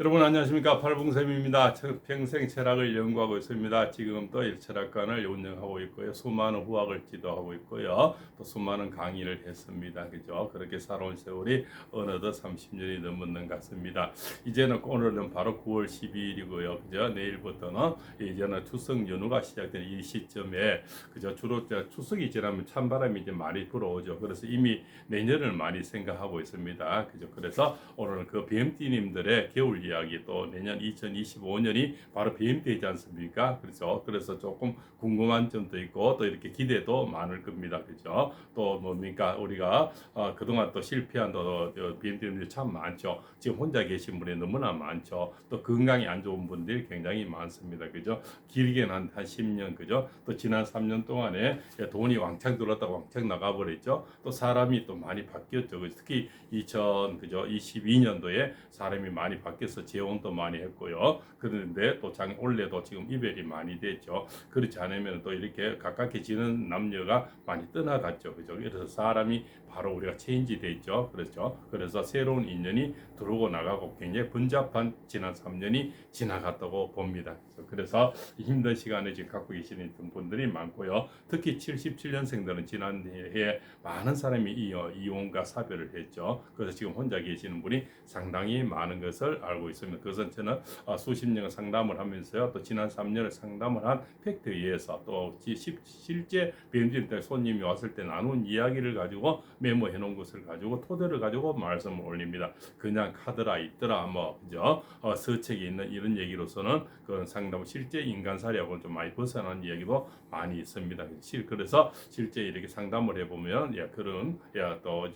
여러분 안녕하십니까. 팔봉쌤입니다. 평생 철학을 연구하고 있습니다. 지금 또 일철학관을 운영하고 있고요. 수많은 후학을 지도하고 있고요. 또 수많은 강의를 했습니다. 그죠? 그렇게 살아온 세월이 어느덧 30년이 넘는 것 같습니다. 이제는 오늘은 바로 9월 12일이고요. 그죠? 내일부터는 이제는 추석 연휴가 시작되는 이 시점에 그죠? 주로 추석이 지나면 찬바람이 이제 많이 불어오죠. 그래서 이미 내년을 많이 생각하고 있습니다. 그죠? 그래서 오늘은 그 BMT님들의 겨울 이야기 또 내년 2025년이 바로 BMT이지 않습니까? 그래서 조금 궁금한 점도 있고 또 이렇게 기대도 많을 겁니다. 그죠? 또 뭡니까? 우리가 그동안 또 실패한 또 BMT님들이 참 많죠. 지금 혼자 계신 분이 너무나 많죠. 또 건강이 안 좋은 분들이 굉장히 많습니다. 그죠? 길게는 한 10년 그죠? 또 지난 3년 동안에 돈이 왕창 들었다가 왕창 나가버렸죠. 또 사람이 또 많이 바뀌었죠. 특히 2022년도에 사람이 많이 바뀌어서 재혼도 많이 했고요. 그런데 또 올해도 지금 이별이 많이 됐죠. 그렇지 않으면 또 이렇게 가깝게 지는 남녀가 많이 떠나갔죠. 그죠? 그래서 사람이 바로 우리가 체인지 돼 있죠. 그렇죠. 그래서 새로운 인연이 들어오고 나가고 굉장히 번잡한 지난 3년이 지나갔다고 봅니다. 그래서 힘든 시간을 지금 갖고 계시는 분들이 많고요. 특히 77년생들은 지난해에 많은 사람이 이혼과 사별을 했죠. 그래서 지금 혼자 계시는 분이 상당히 많은 것을 알고 있습니다. 그것은 저는 수십 년을 상담을 하면서요. 또 지난 3년을 상담을 한 팩트에 의해서 또 실제 배움질 손님이 왔을 때 나눈 이야기를 가지고 메모해 놓은 것을 가지고 토대를 가지고 말씀을 올립니다. 그냥 카드라 있더라 뭐 그죠? 서책에 있는 이런 얘기로서는 그런 상담 실제 인간사례하고는 좀 많이 벗어난 이야기도 많이 있습니다. 그래서 실제 이렇게 상담을 해보면 그런 또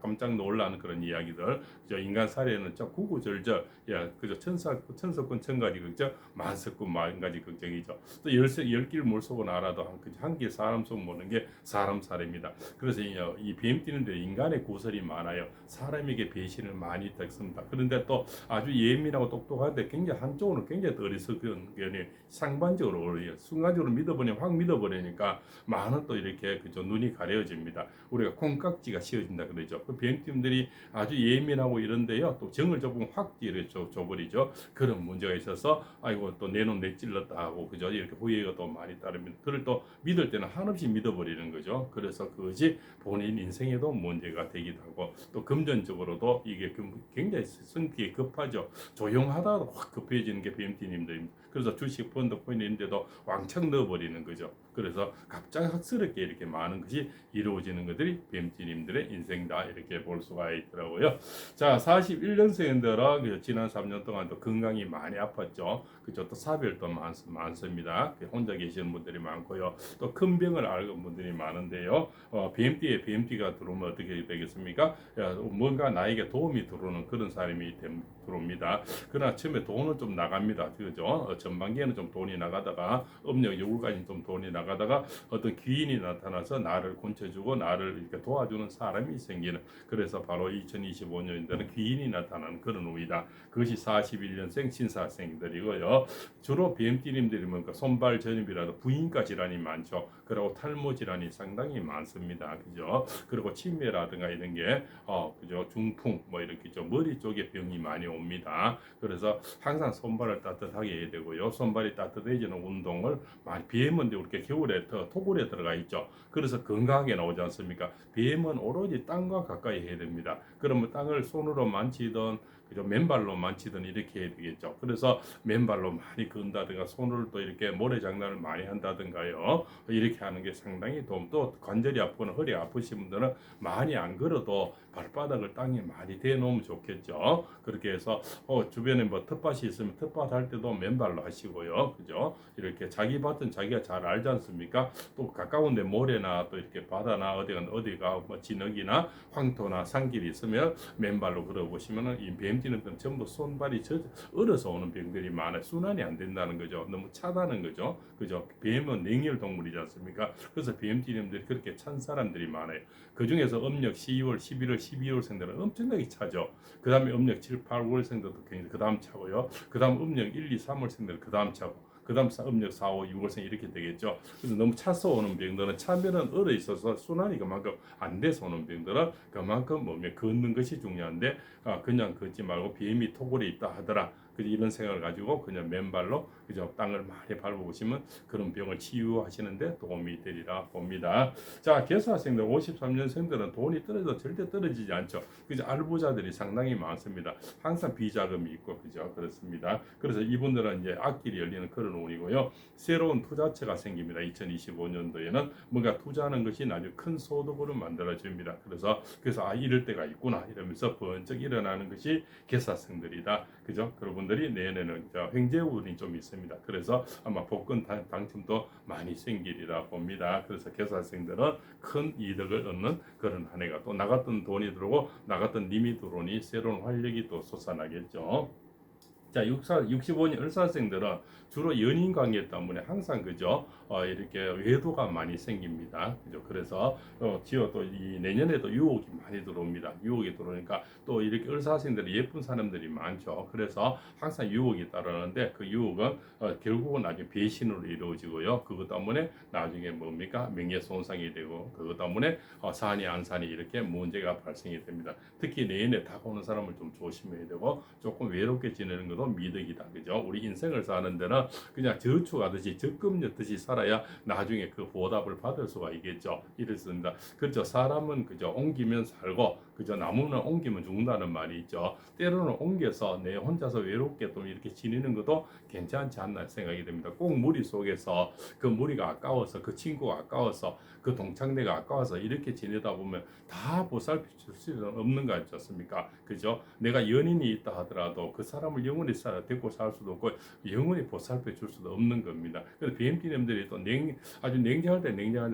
깜짝 놀라는 그런 이야기들 인간 사례는 좀 구구절절 그저 천석군 천가지 걱정 만석군 만가지 걱정이죠. 또 열길 물속은 알아도 한길 사람 속 모르는 게 사람 사례입니다. 그래서 이 뱀 뛰는데 인간의 구설이 많아요. 사람에게 배신을 많이 했습니다. 그런데 또 아주 예민하고 똑똑한데 굉장히 한쪽으로 굉장히 어리석은 견이 상반적으로 어려요. 순간적으로 믿어버리면 확 믿어버리니까 많은 또 이렇게 그저 눈이 가려집니다. 우리가 콩깍지가 씌워진다 그러죠. 그 비행팀들이 아주 예민하고 이런데요. 또 정을 조금 확 줘버리죠. 그런 문제가 있어서 아이고 또 내 놈 내찔렀다 하고 그죠. 이렇게 후회가 또 많이 따릅니다. 그걸 또 믿을 때는 한없이 믿어버리는 거죠. 그래서 그것이 본인 인생에도 문제가 되기도 하고 또 금전적으로도 이게 굉장히 성격이 급하죠. 조용하다가 확 급해지는 게 BMT님들입니다. 그래서 주식 펀드 코인인데도 왕창 넣어버리는 거죠. 그래서 갑작스럽게 이렇게 많은 것이 이루어지는 것들이 BMT님들의 인생다 이렇게 볼 수가 있더라고요. 자, 41년생들은 지난 3년 동안 또 건강이 많이 아팠죠. 그죠? 또 사별도 많습니다. 혼자 계시는 분들이 많고요. 또 큰 병을 앓은 분들이 많은데요. BMT가 들어오면 어떻게 되겠습니까? 뭔가 나에게 도움이 들어오는 그런 사람이 들어옵니다. 그러나 처음에 돈은 좀 나갑니다. 그죠? 전반기에는 좀 돈이 나가다가 음력 요일까지 좀 돈이 나가다가 어떤 귀인이 나타나서 나를 곤쳐주고 나를 이렇게 도와주는 사람이 생기는 그래서 바로 2025년에는 귀인이 나타나는 그런 운이다. 그것이 41년생 신사생들이고요. 주로 BMT님들이 뭔가 손발 전입이라도 부인과 질환이 많죠. 그리고 탈모 질환이 상당히 많습니다. 그죠? 그리고 치매라든가 이런 게 그죠? 중풍 뭐 이렇게 좀 머리 쪽에 병이 많이 옵니다. 그래서 항상 손발을 따뜻하게 해야 되고요. 손발이 따뜻해지는 운동을 많이 BM은 이렇게 겨울에 토굴에 들어가 있죠. 그래서 건강하게 나오지 않습니까? BM은 오로지 땅과 가까이 해야 됩니다. 그러면 땅을 손으로 만지던 그죠? 맨발로 만지던 이렇게 해야 되겠죠. 그래서 맨발로 많이 건다든가 손을 또 이렇게 모래장난을 많이 한다든가요. 이렇게 하는 게 상당히 도움. 또 관절이 아프거나 허리 아프신 분들은 많이 안 걸어도 발바닥을 땅에 많이 대놓으면 좋겠죠. 그렇게 해서 주변에 뭐 텃밭이 있으면 텃밭 할 때도 맨발로 하시고요. 그죠? 이렇게 자기 밭은 자기가 잘 알지 않습니까? 또 가까운데 모래나 또 이렇게 바다나 어디가 뭐 진흙이나 황토나 산길이 있으면 맨발로 걸어보시면은 이 뱀띠는 전부 손발이 얼어서 오는 병들이 많아요. 순환이 안 된다는 거죠. 너무 차다는 거죠. 그죠? 뱀은 냉혈 동물이지 않습니까? 그래서 뱀띠님들이 그렇게 찬 사람들이 많아요. 그 중에서 음력 12월, 11월, 12월생들은 엄청나게 차죠. 그 다음에 음력 7, 8, 9월생들도 굉장히 그 다음 차고요. 그 다음 음력 1, 2, 3월생들은 그 다음 차고. 그다음 음력 4, 5, 6월생 이렇게 되겠죠. 그래서 너무 차서 오는 병들은 차면은 얼어 있어서 순환이 그만큼 안 돼서 오는 병들은 그만큼 몸에 걷는 것이 중요한데 그냥 걷지 말고 비행이 토굴에 있다 하더라. 그저 이런 생각을 가지고 그냥 맨발로 그저 땅을 많이 밟아보시면 그런 병을 치유하시는데 도움이 되리라 봅니다. 자, 개수학생들 53년생들은 돈이 떨어져 절대 떨어지지 않죠. 그저 알부자들이 상당히 많습니다. 항상 비자금이 있고 그죠 그렇습니다. 그래서 이분들은 이제 앞길이 열리는 그런 운이고요. 새로운 투자처가 생깁니다. 2025년도에는 뭔가 투자하는 것이 나중에 큰 소득으로 만들어 줍니다. 그래서 이럴 때가 있구나 이러면서 번쩍 일어나는 것이 개사생들이다. 그죠? 그분들이 내년에는 횡재 운이 좀 있습니다. 그래서 아마 복권 당첨도 많이 생기리라 봅니다. 그래서 개사생들은 큰 이득을 얻는 그런 한 해가 또 나갔던 돈이 들어오고 나갔던 님이 들어오니 새로운 활력이 또 솟아나겠죠. 자, 65년 을사생들은 주로 연인 관계 때문에 항상 그죠 이렇게 외도가 많이 생깁니다. 그죠? 그래서 지어 또 이 내년에도 유혹이 많이 들어옵니다. 유혹이 들어오니까 또 이렇게 을사생들이 예쁜 사람들이 많죠. 그래서 항상 유혹이 따르는데 그 유혹은 결국은 나중에 배신으로 이루어지고요. 그것 때문에 나중에 뭡니까 명예 손상이 되고 그것 때문에 산이 안산이 이렇게 문제가 발생이 됩니다. 특히 내년에 다가오는 사람을 좀 조심해야 되고 조금 외롭게 지내는 것도 미덕이다. 그죠? 우리 인생을 사는 데는 그냥 저축하듯이 적금 넣듯이 살아야 나중에 그 보답을 받을 수가 있겠죠. 이렇습니다. 그렇죠. 사람은 그죠 옮기면 살고 그죠 나무는 옮기면 죽는다는 말이 있죠. 때로는 옮겨서 내 혼자서 외롭게 또 이렇게 지내는 것도 괜찮지 않나 생각이 됩니다. 꼭 무리 속에서 그 무리가 아까워서 그 친구가 아까워서 그 동창내가 아까워서 이렇게 지내다 보면 다 보살펴 줄 수는 없는 거 같지 않습니까? 그죠? 내가 연인이 있다 하더라도 그 사람을 영원히 데리고 살 수도 없고 영원히 보살펴 줄 수도 없는 겁니다. 그래서 BMT님들이 또 아주 냉정할 때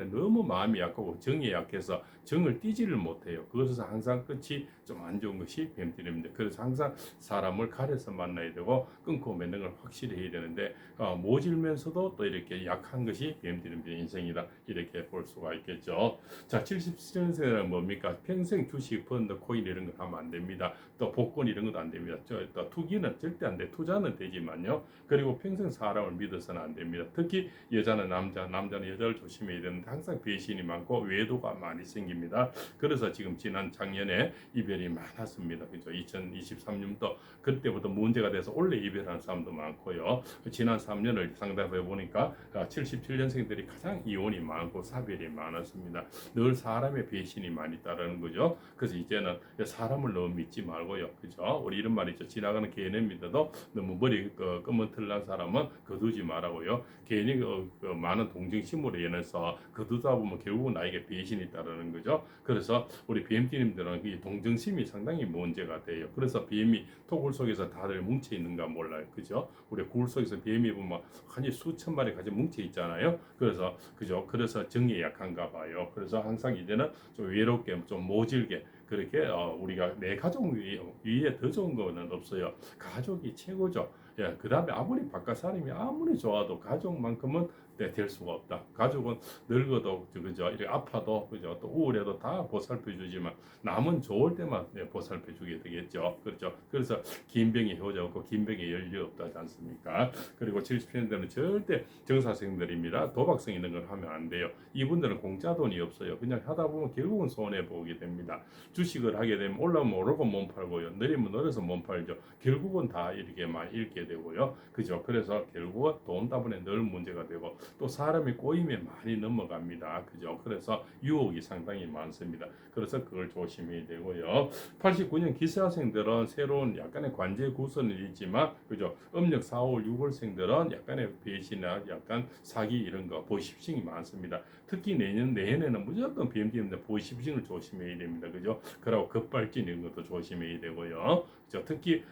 너무 마음이 약하고 정이 약해서 정을 띠지를 못해요. 그것에서 항상 끝이 좀 안 좋은 것이 BMT입니다. 그래서 항상 사람을 가려서 만나야 되고 끊고 맺는 걸 확실히 해야 되는데 모질면서도 또 이렇게 약한 것이 BMT입니다. 인생이다. 이렇게 볼 수가 있겠죠. 자, 77년생은 뭡니까? 평생 주식, 펀드, 코인 이런 거 하면 안 됩니다. 또 복권 이런 것도 안 됩니다. 또 투기는 절대 안 돼. 투자는 되지만요. 그리고 평생 사람을 믿어서는 안 됩니다. 특히 여자는 남자는 여자를 조심해야 되는데 항상 배신이 많고 외도가 많이 생깁니다. 그래서 지금 작년에 이별이 많았습니다. 그죠? 2023년도 그때부터 문제가 돼서 올해 이별하는 사람도 많고요. 지난 3년을 상담해 보니까 77년생들이 가장 이혼이 많고 사별이 많았습니다. 늘 사람의 배신이 많이 따르는 거죠. 그래서 이제는 사람을 너무 믿지 말고요. 그죠? 우리 이런 말이 있죠. 지나가는 개는 믿어도 너무 머리 끄먼틀난 사람은 거두지 말라고요. 괜히 많은 동정심으로 인해서 거두다 보면 결국은 나에게 배신이 따르는 거죠. 그래서 우리 BMT님들은 이 동정심이 상당히 문제가 돼요. 그래서 BM이 토굴 속에서 다들 뭉쳐 있는가 몰라요. 그죠? 우리 굴 속에서 BM이 보면 한 수천 마리 같이 뭉쳐 있잖아요. 그래서 그죠? 그래서 정이 약한가 봐요. 그래서 항상 이제는 좀 외롭게 좀 모질게 그렇게 우리가 내 가족 위에 더 좋은 거는 없어요. 가족이 최고죠. 예, 그 다음에 아무리 바깥 사람이 아무리 좋아도 가족만큼은 될 수가 없다. 가족은 늙어도 그죠, 이렇게 아파도 그죠, 또 우울해도 다 보살펴주지만 남은 좋을 때만 보살펴주게 되겠죠. 그렇죠. 그래서 긴 병이 효자 없고 긴 병이 연료 없다지 않습니까? 그리고 70년대는 절대 정사생들입니다. 도박성 있는 걸 하면 안 돼요. 이분들은 공짜 돈이 없어요. 그냥 하다 보면 결국은 손해 보게 됩니다. 주식을 하게 되면 올라오면 오르고 못 팔고요. 내리면 내려서 못 팔죠. 결국은 다 이렇게 많이 잃게 되고요. 그죠? 그래서 결국은 돈 때문에 늘 문제가 되고 또 사람이 꼬임에 많이 넘어갑니다. 그죠? 그래서 유혹이 상당히 많습니다. 그래서 그걸 조심해야 되고요. 89년 기사생들은 새로운 약간의 관제 구선은 있지만 그죠? 음력 4, 5, 6월생들은 약간의 배신이나 약간 사기 이런 거 보이십싱이 많습니다. 특히 내년에는 무조건 BMT인데 보이십싱을 조심해야 됩니다. 그죠? 그리고 급발진 이런 것도 조심해야 되고요. 그죠? 특히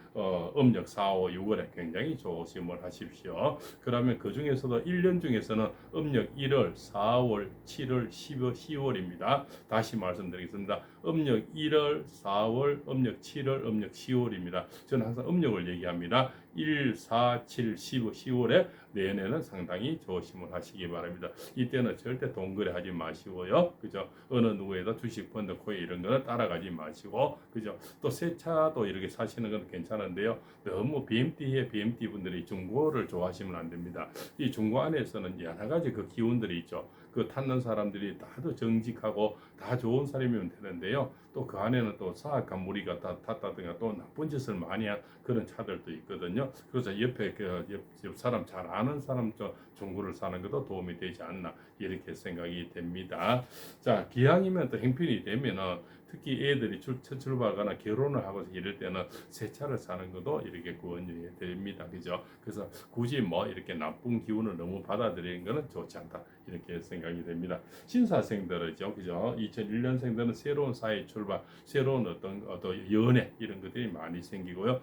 음력 4, 5, 6월에 굉장히 조심을 하십시오. 그러면 그 중에서도 1년 중에서는 음력 1월, 4월, 7월, 10월, 10월입니다. 다시 말씀드리겠습니다. 음력 1월, 4월, 음력 7월, 음력 10월입니다. 저는 항상 음력을 얘기합니다. 1, 4, 7, 10월에 내내는 상당히 조심을 하시기 바랍니다. 이때는 절대 동거래 하지 마시고요. 그죠? 어느 누구에도 주식, 펀드, 코인 이런 거는 따라가지 마시고, 그죠? 또 새 차도 이렇게 사시는 건 괜찮은데요. 너무 BMT 분들이 중고를 좋아하시면 안 됩니다. 이 중고 안에서는 여러 가지 그 기운들이 있죠. 그 탔는 사람들이 다들 정직하고 다 좋은 사람이면 되는데요. 또 그 안에는 또 사악한 무리가 다 탔다든가 또 나쁜 짓을 많이 한 그런 차들도 있거든요. 그래서 옆에 그 옆 사람 잘 아는 사람 중고를 사는 것도 도움이 되지 않나 이렇게 생각이 됩니다. 자, 기왕이면 또 행편이 되면은 특히 애들이 출발하거나 결혼을 하고 이럴 때는 새 차를 사는 것도 이렇게 권유해 드립니다. 그죠? 그래서 굳이 뭐 이렇게 나쁜 기운을 너무 받아들이는 것은 좋지 않다. 이렇게 생각이 됩니다. 신사생들이죠. 그죠? 2001년생들은 새로운 사회 출발, 새로운 어떤 연애 이런 것들이 많이 생기고요.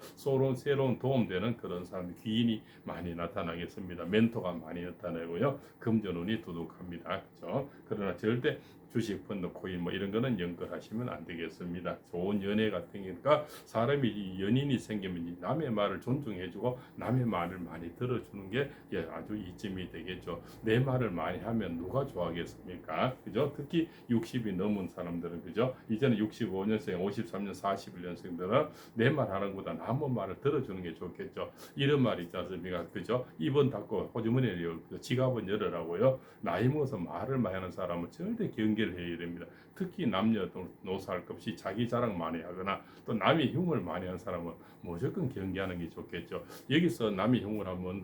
새로운 도움되는 그런 사람, 귀인이 많이 나타나겠습니다. 멘토가 많이 나타나고요. 금전운이 두둑합니다. 그죠? 그러나 절대 주식, 펀드, 코인 뭐 이런 거는 연결하시면 안 되겠습니다. 좋은 연애 같은 거니까 사람이 연인이 생기면 남의 말을 존중해주고 남의 말을 많이 들어주는 게 아주 이점이 되겠죠. 내 말을 많이 하면 누가 좋아하겠습니까? 그죠? 특히 60이 넘은 사람들은 그죠? 이제는 65년생, 53년, 41년생들은 내 말 하는 것보다 남의 말을 들어주는 게 좋겠죠. 이런 말이 있지 않습니까? 그죠? 입은 닫고 호주머니에 지갑은 열으라고요. 나이 먹어서 말을 많이 하는 사람은 절대 경계를 해야 됩니다. 특히 남녀노소 할 것 없이 자기 자랑 많이 하거나 또 남의 흉을 많이 하는 사람은 무조건 경계하는 게 좋겠죠. 여기서 남의 흉을 하면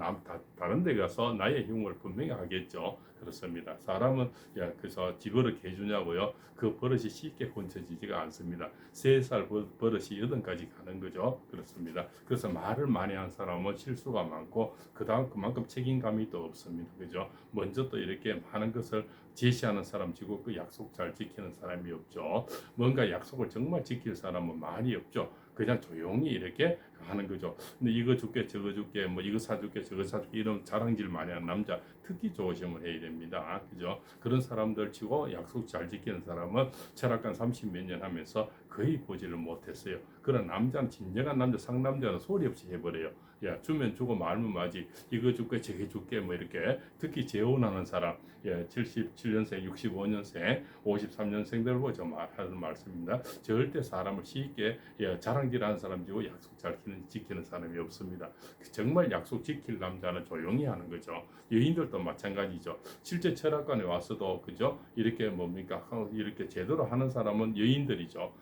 다른 데 가서 나의 흉을 분명히 하겠죠. 그렇습니다. 사람은 그래서 지버릇 해주냐고요. 그 버릇이 쉽게 고쳐지지가 않습니다. 3살 버릇이 8까지 가는 거죠. 그렇습니다. 그래서 말을 많이 한 사람은 실수가 많고 그만큼 책임감이 또 없습니다. 그죠? 먼저 또 이렇게 많은 것을 제시하는 사람치고 그 약속 잘 지키는 사람이 없죠. 뭔가 약속을 정말 지킬 사람은 많이 없죠. 그냥 조용히 이렇게 하는 거죠. 근데 이거 줄게 저거 줄게 뭐 이거 사줄게 저거 사줄게 이런 자랑질 많이 하는 남자 특히 조심을 해야 됩니다. 그죠? 그런 사람들 치고 약속 잘 지키는 사람은 철학관 30 몇 년 하면서 거의 보지를 못했어요. 그런 남자는 진정한 남자 상남자는 소리 없이 해버려요. 야 주면 주고 말면 마지 이거 줄게 저거 줄게 뭐 이렇게 특히 재혼하는 사람 77년생 65년생 53년생들 보죠 하는 말씀입니다. 절대 사람을 쉽게 자랑질하는 사람이고 약속 잘 지키는 사람이 없습니다. 정말 약속 지킬 남자는 조용히 하는 거죠. 여인들도 마찬가지죠. 실제 철학관에 와서도 그죠 이렇게 뭡니까 이렇게 제대로 하는 사람은 여인들이죠.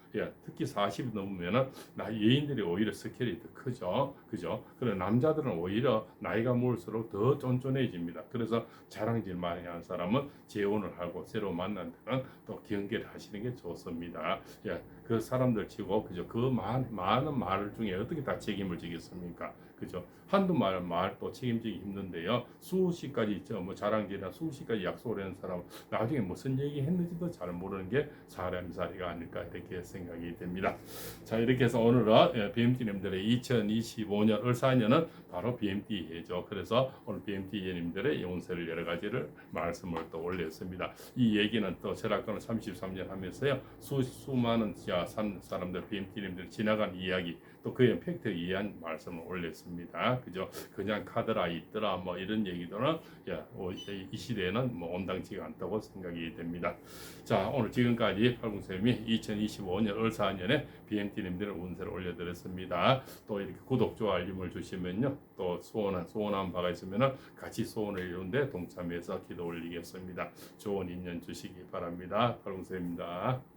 특히 40 넘으면은 여인들이 오히려 스케일이 더 크죠. 그죠? 그래 남자들은 오히려 나이가 먹을수록 더 쫀쫀해집니다. 그래서 자랑질 많이 하는 사람은 재혼을 하고 새로 만난 데는 또 경계를 하시는 게 좋습니다. 그 사람들 치고 그죠? 그 많은 말 중에 어떻게 다 책임을 지겠습니까? 그죠? 한두 말도 책임지기 힘든데요. 수십 가지 있죠. 뭐 자랑질이나 수십 가지 약속을 하는 사람 나중에 무슨 얘기 했는지도 잘 모르는 게 사람살이가 아닐까 이렇게 생각이 됩니다. 자 이렇게 해서 오늘은 BMT님들의 2025년 을사년은 바로 BMT 해죠. 그래서 오늘 BMT님들의 운세를 여러 가지를 말씀을 또 올렸습니다. 이 얘기는 또 철학관을 33년 하면서요. 수많은 사람들 BMT님들 지나간 이야기 또 그의 팩트에 의한 말씀을 올렸습니다. 그죠? 그냥 카드라 있더라 뭐 이런 얘기들은 이 시대에는 뭐 온당치가 않다고 생각이 됩니다. 자 오늘 지금까지 팔궁쌤이 2025년 을사년에 BMT님들의 운세를 올려드렸습니다. 또 이렇게 구독, 좋아요, 알림을 주시면요. 또 소원한 바가 있으면 같이 소원을 이루는데 동참해서 기도 올리겠습니다. 좋은 인연 주시기 바랍니다. 팔궁쌤입니다.